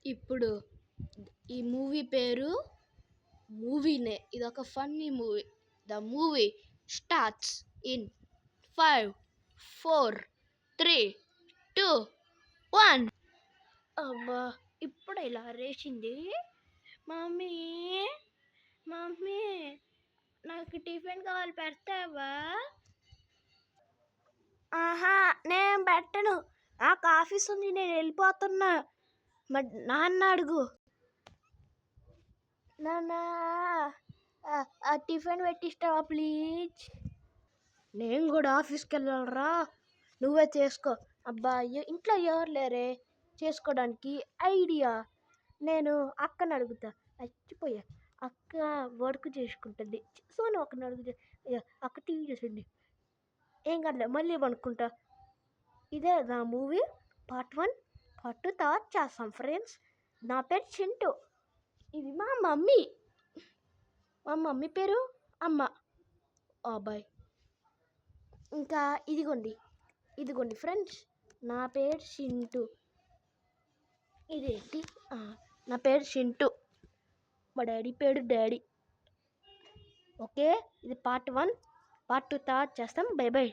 ఇప్పుడు ఈ మూవీ పేరు మూవీనే, ఇదొక funny movie. The movie starts in 5, 4, 3, 2, 1. అబ్బా, ఇప్పుడు ఇలా రేసింది. మమ్మీ మమ్మీ నాకు టిఫిన్ కావాలి, పెడతావా? ఆహా, నేను పెట్టను. నాకు ఆఫీస్ ఉంది, నేను వెళ్ళిపోతున్నా. నాన్న అడుగు. నాన్న, ఆ టిఫిన్ పెట్టిస్తావా ప్లీజ్? నేను కూడా ఆఫీస్కి వెళ్ళాలరా, నువ్వే చేసుకో. అబ్బా, ఇంట్లో ఎవరు లేరే చేసుకోవడానికి. ఐడియా, నేను అక్కని అడుగుతా. మర్చిపోయా, అక్క వర్క్ చేసుకుంటుంది. సోను అక్కని అడుగుతా. అక్క టీవీ చూసింది, ఏం కాదులే, మళ్ళీ అనుకుంటా. ఇదే నా మూవీ పార్ట్ 1, పార్ట్ 2 తర్వాత చేస్తాం ఫ్రెండ్స్. నా పేరు చింటూ. ఇది మా మమ్మీ పేరు అమ్మ. బాయ్. ఇంకా ఇదిగోండి ఫ్రెండ్స్, నా పేరు చింటూ. ఇదేంటి, నా పేరు చింటూ, మా డాడీ పేరు డాడీ. ఓకే, ఇది పార్ట్ 1, పార్ట్ 2 తర్వాత చేస్తాం. By by.